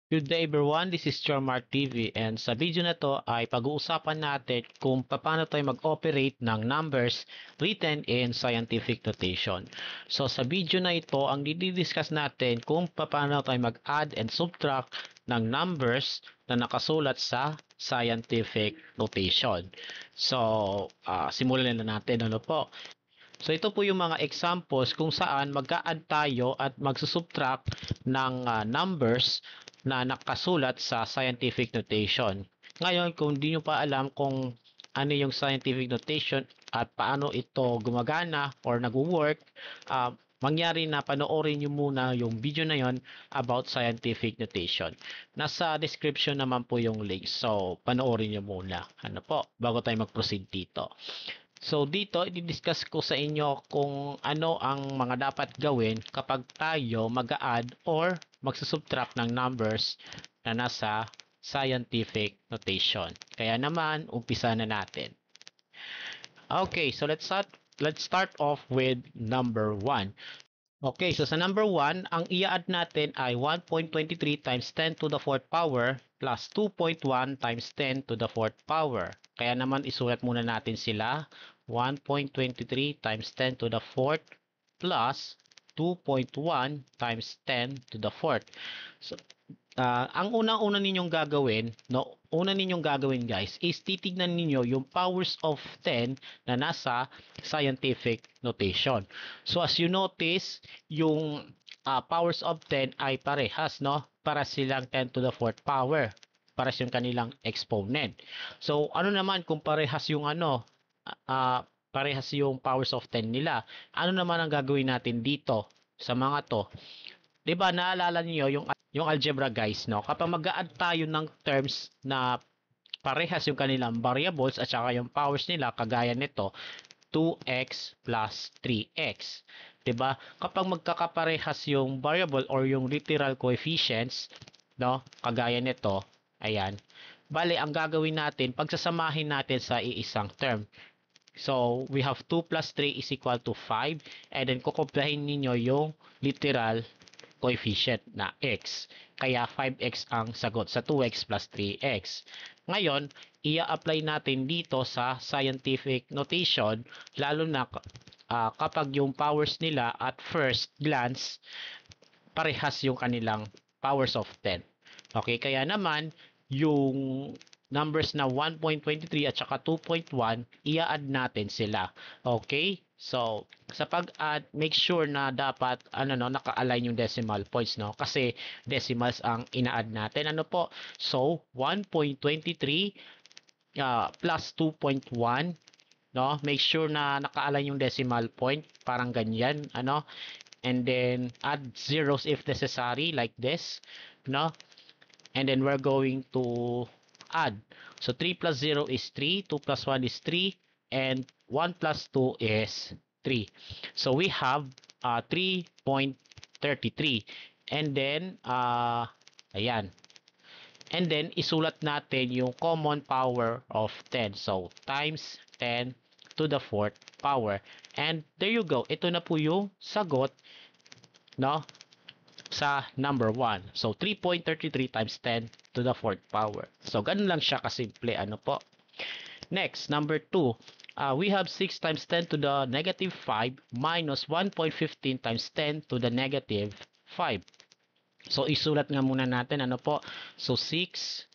Good day everyone, this is Chormart TV and sa video na to ay pag-uusapan natin kung paano tayo mag-operate ng numbers written in scientific notation. So sa video na ito, ang didiscuss natin kung paano tayo mag-add and subtract ng numbers na nakasulat sa scientific notation. So simulan na natin ano po. So ito po yung mga examples kung saan mag-a-add tayo at magsusubtract ng numbers na nakasulat sa scientific notation. Ngayon, kung di nyo pa alam kung ano yung scientific notation at paano ito gumagana or nag-work, mangyari na panoorin nyo muna yung video na yon about scientific notation. Nasa description naman po yung link. So, panoorin nyo muna. Ano po, bago tayo mag-proceed dito. So dito, i-discuss ko sa inyo kung ano ang mga dapat gawin kapag tayo mag-add or magsusubtract ng numbers na nasa scientific notation. Kaya naman, umpisa na natin. Okay, so let's start off with number 1. Okay, so sa number 1, ang i-add natin ay 1.23 times 10 to the 4th power plus 2.1 times 10 to the 4th power. Kaya naman isulat muna natin sila 1.23 times 10 to the 4th plus 2.1 times 10 to the 4th. So, ang unang-una ninyong gagawin, no, una ninyong gagawin guys, is titignan ninyo yung powers of 10 na nasa scientific notation. So as you notice, yung powers of 10 ay parehas, no? Para silang 10 to the 4th power. Para yung kanilang exponent. So ano naman kung parehas yung parehas yung powers of 10 nila? Ano naman ang gagawin natin dito sa mga to? 'Di ba naalala niyo yung algebra guys, no? Kapag mag-a-add tayo ng terms na parehas yung kanilang variables at saka yung powers nila kagaya nito 2x plus 3x. 'Di ba? Kapag magkakaparehas yung variable or yung literal coefficients, no? Kagaya nito, ayan. Bale, ang gagawin natin, pagsasamahin natin sa iisang term. So, we have 2 plus 3 is equal to 5 and then kukumplahin ninyo yung literal coefficient na x. Kaya 5x ang sagot sa 2x plus 3x. Ngayon, i-apply natin dito sa scientific notation lalo na kapag yung powers nila at first glance parehas yung kanilang powers of 10. Okay, kaya naman yung numbers na 1.23 at saka 2.1, i-add natin sila. Okay? So, sa pag-add, make sure na dapat naka-align yung decimal points, no? Kasi decimals ang ina-add natin. Ano po? So, 1.23 plus 2.1, no? Make sure na naka-align yung decimal point, parang ganyan, ano? And then add zeros if necessary like this, no? And then we're going to add. So 3 plus 0 is 3, 2 plus 1 is 3, and 1 plus 2 is 3. So we have 3.33. And then, ayan. And then, isulat natin yung common power of 10. So, times 10 to the 4th power. And there you go. Ito na po yung sagot, no? Sa number 1. So, 3.33 times 10 to the 4th power. So, ganun lang siya kasimple. Ano po? Next, number 2. We have 6 times 10 to the negative 5 minus 1.15 times 10 to the negative 5. So, isulat nga muna natin. Ano po? So, 6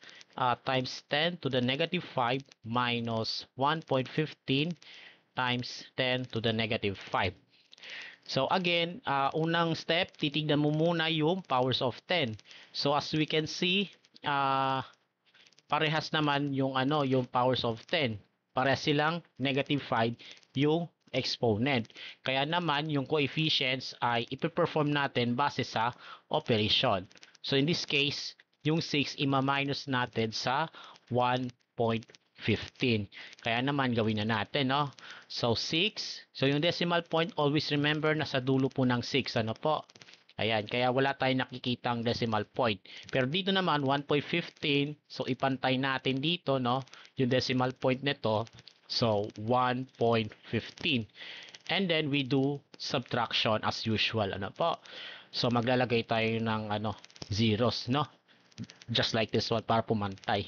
times 10 to the negative 5 minus 1.15 times 10 to the negative 5. So again, unang step, titignan mo muna yung powers of 10. So as we can see, parehas naman yung yung powers of 10. Parehas silang negative 5 yung exponent. Kaya naman yung coefficients ay ipe-perform natin base sa operation. So in this case, yung 6 ima-minus natin sa 1.15. Kaya naman gawin na natin, no? So 6. So yung decimal point, always remember na sa dulo po ng 6, ano po? Ayan, kaya wala tayong nakikitang decimal point. Pero dito naman 1.15, so ipantay natin dito, no, yung decimal point nito. So 1.15. And then we do subtraction as usual, ano po? So maglalagay tayo ng zeros, no? just like this one para pumantay.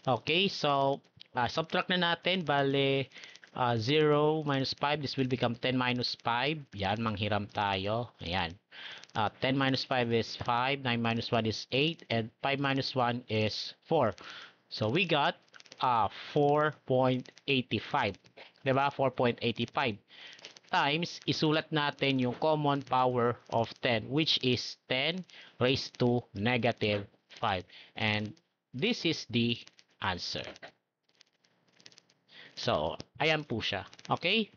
Okay, so subtract na natin. Bale, 0 minus 5, this will become 10 minus 5. Yan, manghiram tayo. Ayan. 10 minus 5 is 5, 9 minus 1 is 8, and 5 minus 1 is 4. So we got 4.85. Diba? 4.85 times, isulat natin yung common power of 10, which is 10 raised to negative 5. And this is the answer. So, ayan po siya. Okay?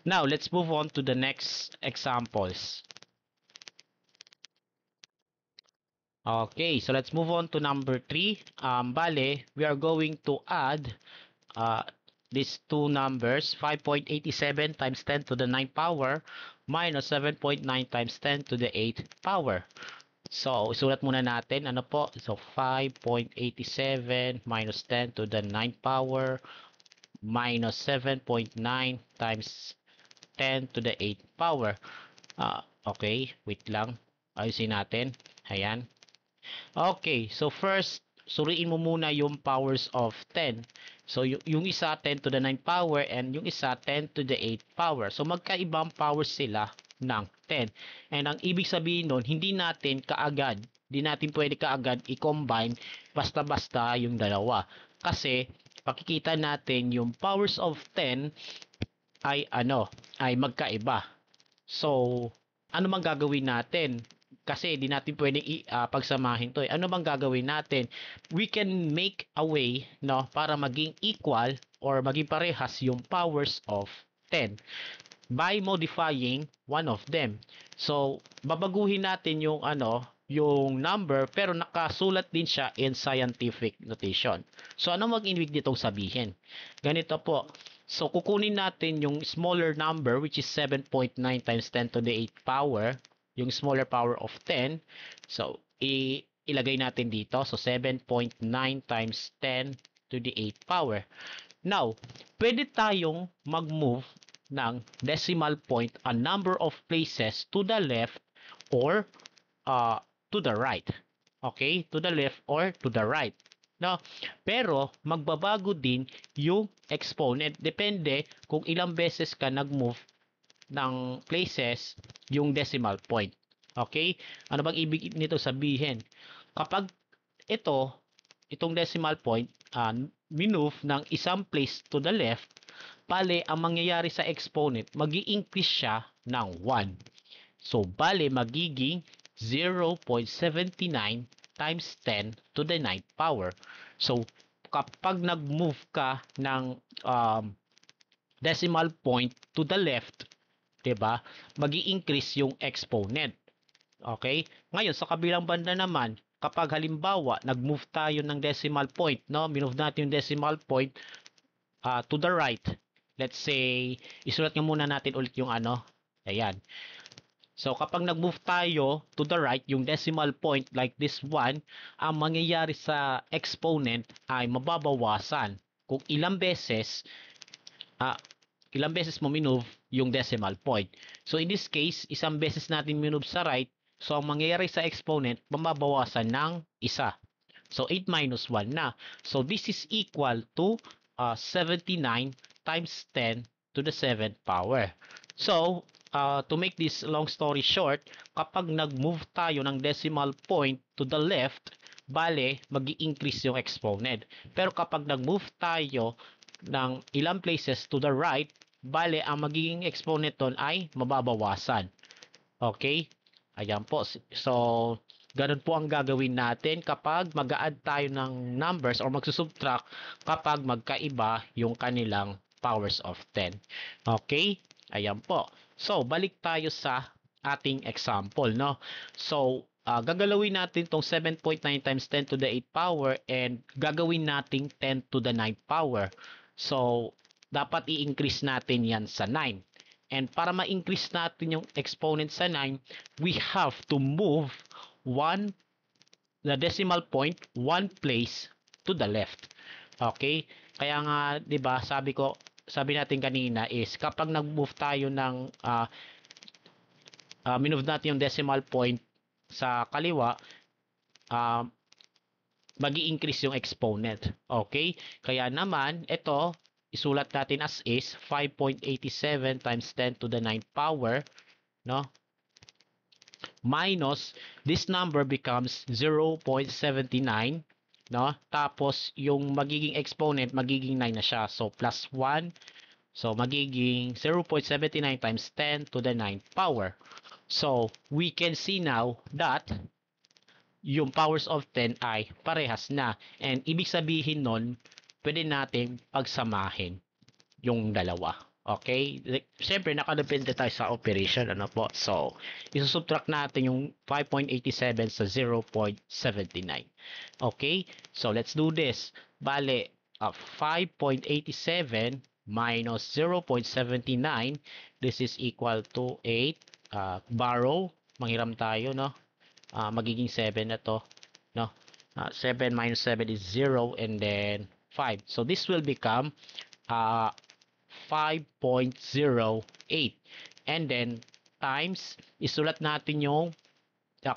Now, let's move on to the next examples. Okay, so let's move on to number 3. Bale, we are going to add these two numbers, 5.87 times 10 to the 9 power minus 7.9 times 10 to the 8 power. So, isulat muna natin, ano po? So, 5.87 minus 10 to the 9 power minus 7.9 times 10 to the 8 power. Okay, wait lang. Ayusin natin. Ayan. Okay, so first, suriin mo muna yung powers of 10. So, yung isa 10 to the 9 power and yung isa 10 to the 8 power. So, magkaibang powers sila ng 10. And ang ibig sabihin nun, hindi natin pwede kaagad i-combine basta-basta yung dalawa. Kasi, pakikita natin yung powers of 10 ay magkaiba. So, ano bang gagawin natin? Kasi di natin pwedeng pagsamahin to. Ano bang gagawin natin? We can make a way, no, para maging equal or maging parehas yung powers of 10 by modifying one of them. So, babaguhin natin yung number pero nakasulat din siya in scientific notation. So, ano mag-ibig nitong sabihin? Ganito po. So, kukunin natin yung smaller number which is 7.9 times 10 to the 8 power, yung smaller power of 10. So, ilagay natin dito. So, 7.9 times 10 to the 8 power. Now, pwede tayong mag-move ng decimal point a number of places to the left or to the right. Okay? To the left or to the right. No? Pero, magbabago din yung exponent. Depende kung ilang beses ka nag-move ng places yung decimal point. Okay? Ano bang ibig nito sabihin? Kapag itong decimal point, minove ng isang place to the left, bale, ang mangyayari sa exponent, magi-increase siya ng 1. So, bale, magiging 0.79 times 10 to the 9th power. So, kapag nag-move ka ng decimal point to the left, diba, magi-increase yung exponent. Okay? Ngayon, sa kabilang banda naman, kapag halimbawa, nag-move tayo ng decimal point, no? Minove natin yung decimal point to the right. Let's say, isulat nga muna natin ulit yung ayan. So, kapag nag-move tayo to the right, yung decimal point like this one, ang mangyayari sa exponent ay mababawasan kung ilang beses mo minove yung decimal point. So, in this case, isang beses natin minove sa right, so ang mangyayari sa exponent, mababawasan ng isa. So, 8 minus 1 na. So, this is equal to 79 times 10 to the 7th power. So, to make this long story short, kapag nag-move tayo ng decimal point to the left, bale, mag-i-increase yung exponent. Pero kapag nag-move tayo ng ilang places to the right, bale, ang magiging exponent ton ay mababawasan. Okay? Ayan po. So, ganun po ang gagawin natin kapag mag-a-add tayo ng numbers or magsusubtract kapag magkaiba yung kanilang powers of 10. Okay? Ayan po. So, balik tayo sa ating example, no? So, gagalawin natin tong 7.9 times 10 to the 8 power and gagawin nating 10 to the 9 power. So, dapat i-increase natin yan sa 9. And para ma-increase natin yung exponent sa 9, we have to move the decimal point one place to the left. Okay? Kaya nga, 'di ba, sabi natin kanina is kapag nag-move tayo ng minove natin yung decimal point sa kaliwa, magi-increase yung exponent. Okay? Kaya naman, ito, isulat natin as is, 5.87 times 10 to the 9th power, no? Minus, this number becomes 0.79, no? Tapos, yung magiging exponent, magiging 9 na siya. So, plus 1. So, magiging 0.79 times 10 to the 9th power. So, we can see now that yung powers of 10 ay parehas na. And ibig sabihin nun, pwede natin pagsamahin yung dalawa. Okay? Siyempre, nakadepende tayo sa operation. Ano po? So, isusubtract natin yung 5.87 sa 0.79. Okay? So, let's do this. Bale, 5.87 minus 0.79, this is equal to 8. Borrow, manghiram tayo, no? Magiging 7 na to, no? 7 minus 7 is 0, and then 5. So, this will become 5.08. And then, times, isulat natin yung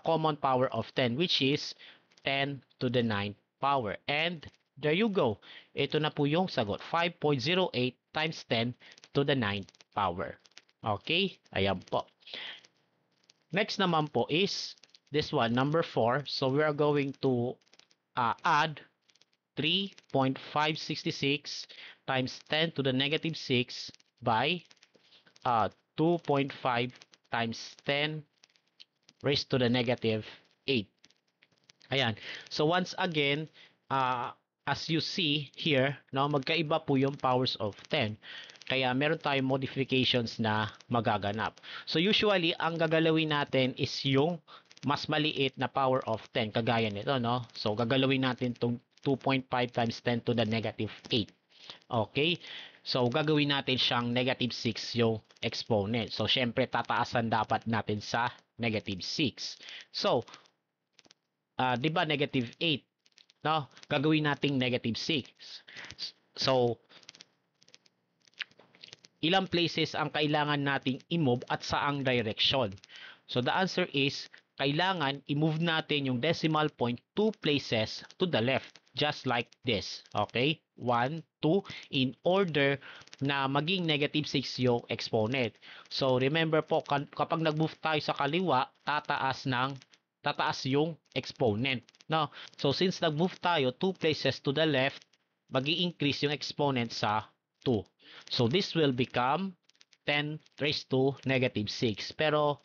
common power of 10, which is 10 to the 9th power. And, there you go. Ito na po yung sagot. 5.08 times 10 to the 9th power. Okay? Ayan po. Next naman po is this one, number 4. So, we are going to add 3.566 times 10 to the negative 6 by 2.5 times 10 raised to the negative 8. Ayan. So, once again, as you see here, no, magkaiba po yung powers of 10. Kaya meron tayong modifications na magaganap. So, usually, ang gagalawin natin is yung mas maliit na power of 10, kagaya nito, no? So, gagalawin natin itong 2.5 times 10 to the negative 8. Okay? So, gagawin natin siyang negative 6 yung exponent. So, syempre, tataasan dapat natin sa negative 6. So, di ba negative 8? No? Gagawin nating negative 6. So, ilang places ang kailangan nating i-move at saang direction? So, the answer is, kailangan i-move natin yung decimal point 2 places to the left. Just like this. Okay? 1, 2, in order na maging negative 6 yung exponent. So, remember po, kapag nag-move tayo sa kaliwa, tataas yung exponent. No? So, since nag-move tayo 2 places to the left, magi-increase yung exponent sa 2. So, this will become 10 raised to negative 6. Pero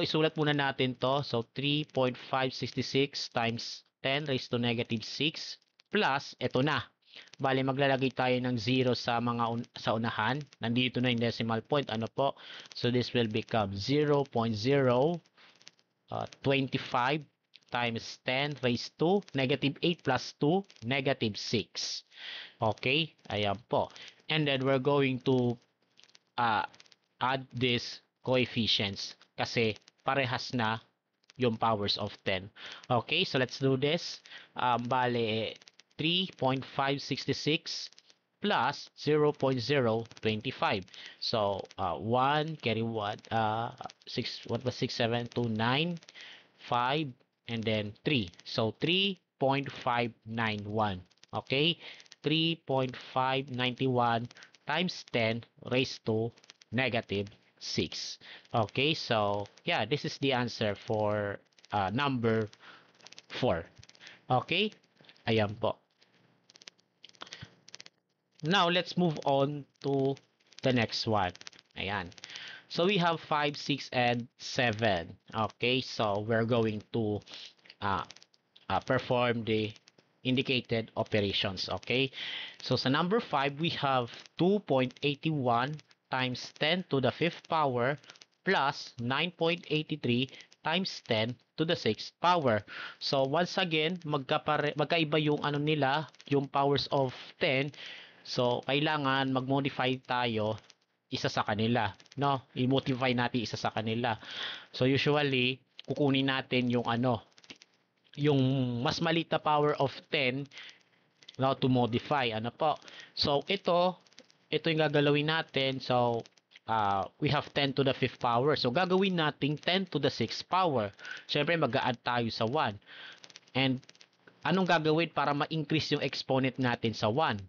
isulat muna natin to. So, 3.566 times 10 raised to negative 6 plus, eto na. Bale, maglalagay tayo ng 0 sa sa unahan. Nandito na yung decimal point. Ano po? So, this will become 0.025 times 10 raised to negative 8 plus 2, negative 6. Okay? Ayan po. And then, we're going to add these coefficients kasi parehas na yung powers of 10. Okay, so let's do this. Bale, 3.566 plus 0.025. So, 1, carry 1, 6, what was 6, 7, 2, 9, 5, and then 3. So, 3.591. Okay, 3.591 times 10 raised to negative 6. Okay, so yeah, this is the answer for number 4. Okay, ayan po. Now, let's move on to the next one. Ayan. So, we have 5, 6, and 7. Okay, so we're going to perform the indicated operations. Okay, so sa number 5, we have 2.81 times 10 to the 5th power plus 9.83 times 10 to the 6th power. So, once again, magkaiba yung ano nila, yung powers of 10. So, kailangan mag-modify tayo isa sa kanila, no? I-modify natin isa sa kanila. So, usually, kukunin natin yung yung mas maliit na power of 10 now to modify. Ano po? So, ito yung gagalawin natin. So, we have 10 to the 5th power. So, gagawin natin 10 to the 6th power. Siyempre, mag-a-add tayo sa 1. And anong gagawin para ma-increase yung exponent natin sa 1?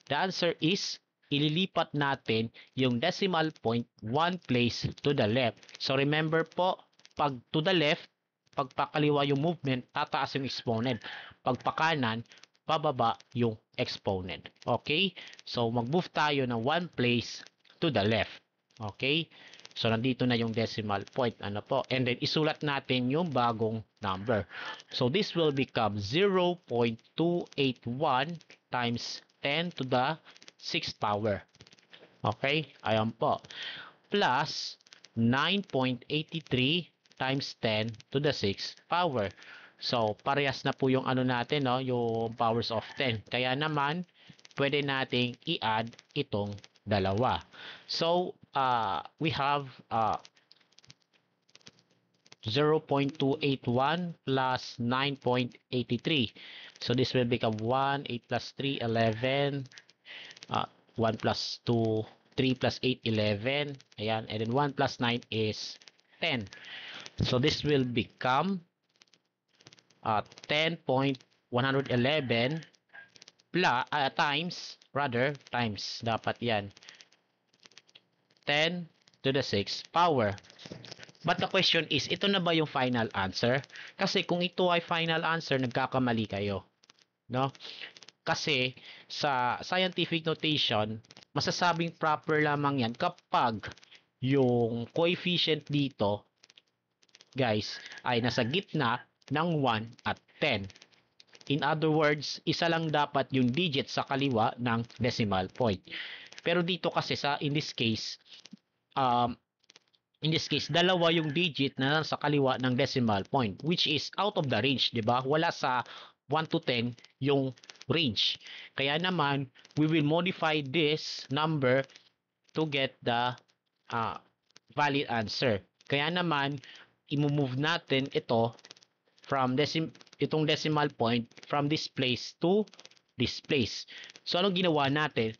The answer is, ililipat natin yung decimal point 1 place to the left. So remember po, pag to the left, pag pakaliwa yung movement, tataas yung exponent. Pag pakanan, pababa yung exponent. Okay? So mag-move tayo ng 1 place to the left. Okay? So nandito na yung decimal point. Ano po? And then isulat natin yung bagong number. So this will become 0.281 times 10 to the 6th power. Okay? Ayan po. Plus 9.83 times 10 to the 6th power. So, parehas na po yung ano natin, no? Yung powers of 10. Kaya naman, pwede nating i-add itong dalawa. So, we have 0.281 plus 9.83. So, this will become 1, 8 plus 3, 11. 1 plus 2, 3 plus 8, 11. Ayan. And then 1 plus 9 is 10. So, this will become 10.111 times dapat yan 10 to the 6th power. But the question is, ito na ba yung final answer? Kasi kung ito ay final answer, nagkakamali kayo, no? Kasi sa scientific notation, masasabing proper lamang yan kapag yung coefficient dito, guys, ay nasa gitna ng 1 at 10. In other words, isa lang dapat yung digit sa kaliwa ng decimal point. Pero dito kasi in this case, dalawa yung digit na nasa kaliwa ng decimal point, which is out of the range, di ba? Wala sa 1 to 10 yung range. Kaya naman, we will modify this number to get the valid answer. Kaya naman, i-move natin ito from itong decimal point from this place to this place. So, anong ginawa natin?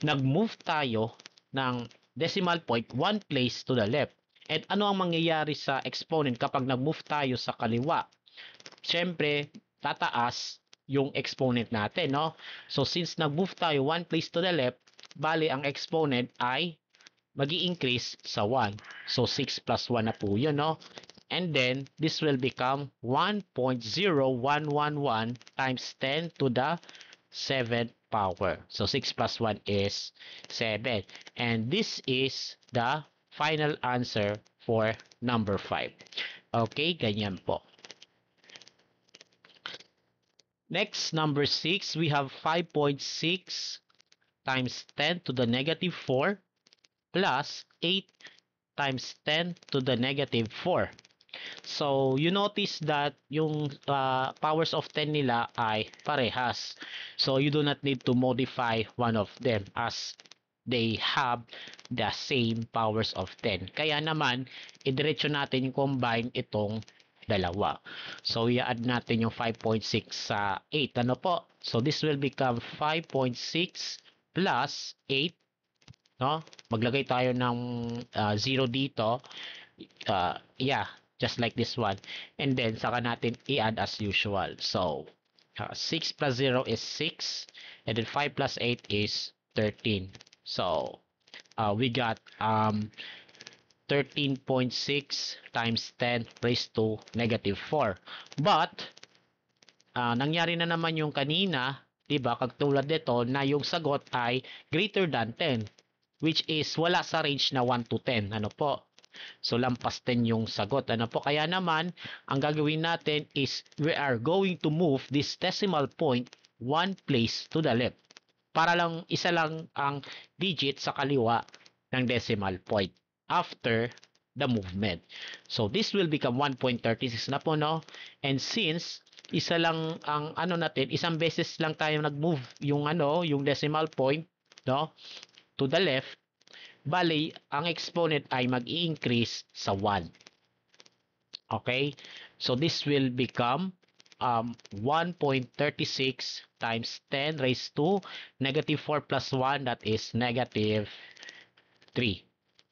Nag-move tayo ng decimal point 1 place to the left. And ano ang mangyayari sa exponent kapag nag-move tayo sa kaliwa? Siyempre, tataas yung exponent natin, no? So, since nag-move tayo 1 place to the left, bali ang exponent ay magi-increase sa 1. So, 6 plus 1 na po yun, no? And then, this will become 1.0111 times 10 to the 7th power. So, 6 plus 1 is 7. And this is the final answer for number 5. Okay, ganyan po. Next, number 6, we have 5.6 times 10 to the negative 4 plus 8 times 10 to the negative 4. So, you notice that yung powers of 10 nila ay parehas. So, you do not need to modify one of them as they have the same powers of 10. Kaya naman, idiretso natin yung combine itong dalawa. So, i-add natin yung 5.6 sa 8. Ano po? So, this will become 5.6 plus 8. No? Maglagay tayo ng 0 dito. Just like this one. And then, saka natin i-add as usual. So, 6 plus 0 is 6. And then 5 plus 8 is 13. So, we got 13.6 times 10 raised to negative 4. But, nangyari na naman yung kanina, diba, katulad nito na yung sagot ay greater than 10, which is wala sa range na 1 to 10. Ano po? So, lampas 10 yung sagot. Ano po? Kaya naman, ang gagawin natin is we are going to move this decimal point 1 place to the left. Para lang, isa lang ang digit sa kaliwa ng decimal point after the movement. So, this will become 1.36 na po, no? And since isa lang ang ano natin, isang beses lang tayo nag-move yung decimal point, no? To the left, bali, ang exponent ay mag-i-increase sa 1. Okay? So, this will become 1.36 times 10 raised to negative 4 plus 1, that is negative 3.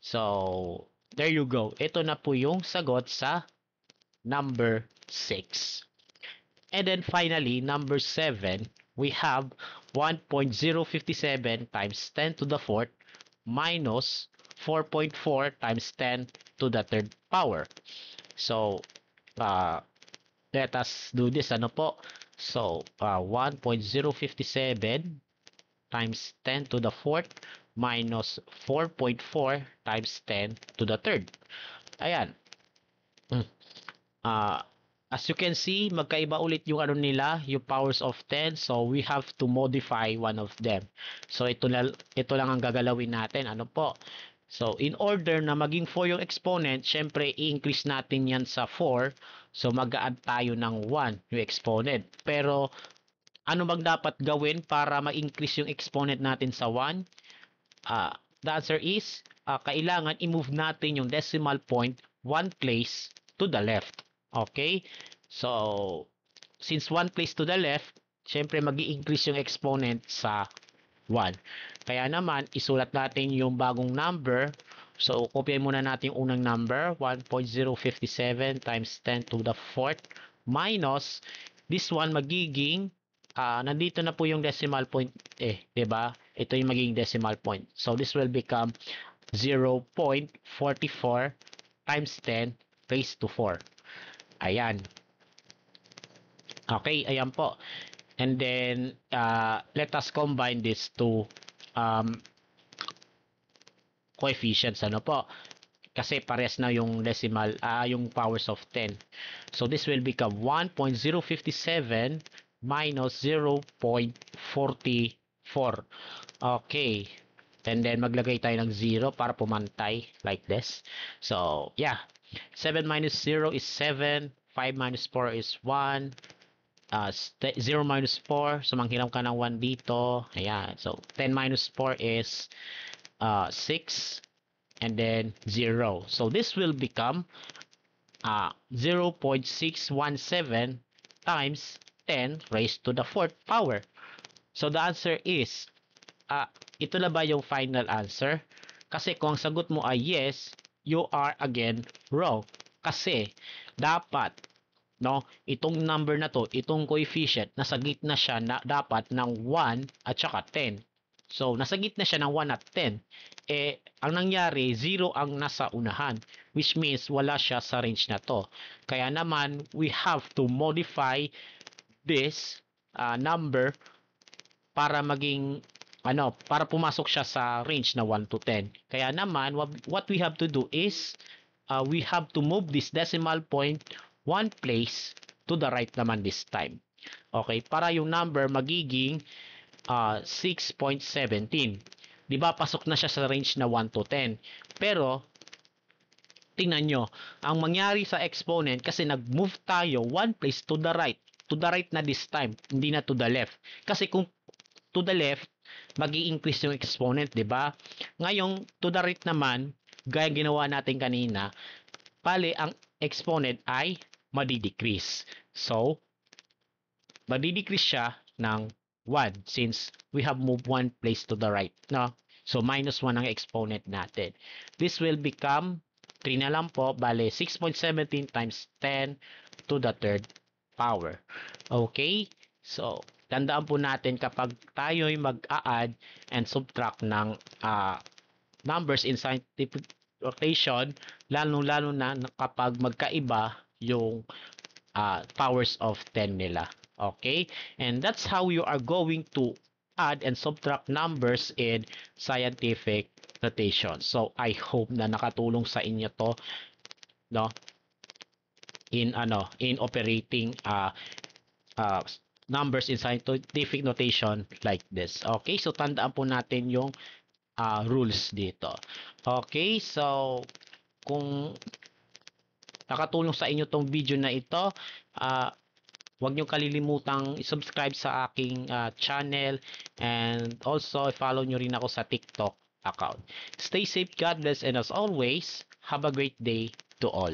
So, there you go. Ito na po yung sagot sa number 6. And then finally, number 7, we have 1.057 times 10 to the fourth minus 4.4 times 10 to the third power. So, let us do this. Ano po? So, 1.057 times 10 to the fourth minus 4.4 times 10 to the third. Ayan. As you can see, magkaiba ulit yung ano nila, yung powers of 10. So, we have to modify one of them. So, ito lang ang gagalawin natin. Ano po? So, in order na maging 4 yung exponent, syempre, i-increase natin yan sa 4. So, mag-add tayo ng 1 yung exponent. Pero, ano bang dapat gawin para ma-increase yung exponent natin sa 1? The answer is, kailangan i-move natin yung decimal point 1 place to the left. Okay? So, since 1 place to the left, syempre mag-i-increase yung exponent sa 1. Kaya naman, isulat natin yung bagong number. So, kopyahin muna natin yung unang number, 1.057 times 10 to the fourth minus this one magiging nandito na po yung decimal point 'di ba? Ito yung magiging decimal point. So, this will become 0.44 times 10 raised to 4. Ayan. Okay, ayan po. And then, let us combine these two coefficients. Ano po? Kasi pares na yung decimal, yung powers of 10. So, this will become 1.057 minus 0.44. Okay. And then, maglagay tayo ng 0 para pumantay like this. So, yeah. 7 minus 0 is 7. 5 minus 4 is 1. 0 minus 4. So, manghiram ka ng 1 dito. Ayan. So, 10 minus 4 is 6. And then 0. So, this will become 0.617 times 10 raised to the fourth power. So, the answer is, ito na ba yung final answer? Kasi kung ang sagot mo ay yes, you are again wrong. Kasi, dapat, no, itong number na to, itong coefficient, nasa gitna siya na dapat ng 1 at saka 10. So, nasa gitna siya ng 1 at 10. Ang nangyari, 0 ang nasa unahan, which means wala siya sa range na to. Kaya naman, we have to modify this number para maging para pumasok siya sa range na 1 to 10. Kaya naman, what we have to do is we have to move this decimal point 1 place to the right naman this time. Okay, para yung number magiging 6.17. Di ba, pasok na siya sa range na 1 to 10. Pero, tingnan nyo, ang mangyari sa exponent, kasi nag-move tayo 1 place to the right na this time, hindi na to the left. Kasi kung to the left, mag-i-increase yung exponent, di ba? Ngayon, to the right naman, gaya ginawa natin kanina, pali ang exponent ay madi-decrease. So, madi-decrease siya ng 1 since we have moved 1 place to the right, no? So, minus 1 ang exponent natin. This will become 3 na lang po, bale 6.17 times 10 to the third power. Okay? So, tandaan po natin kapag tayo'y mag-a-add and subtract ng numbers in scientific notation, lalo-lalo na kapag magkaiba yung powers of 10 nila. Okay? And that's how you are going to add and subtract numbers in scientific notation. So, I hope na nakatulong sa inyo to, no? In operating numbers in scientific notation like this. Okay? So, tandaan po natin yung rules dito. Okay? So, kung nakatulong sa inyo tong video na ito, huwag nyo kalilimutang i-subscribe sa aking channel, and also follow nyo rin ako sa TikTok account. Stay safe, God bless, and as always, have a great day to all.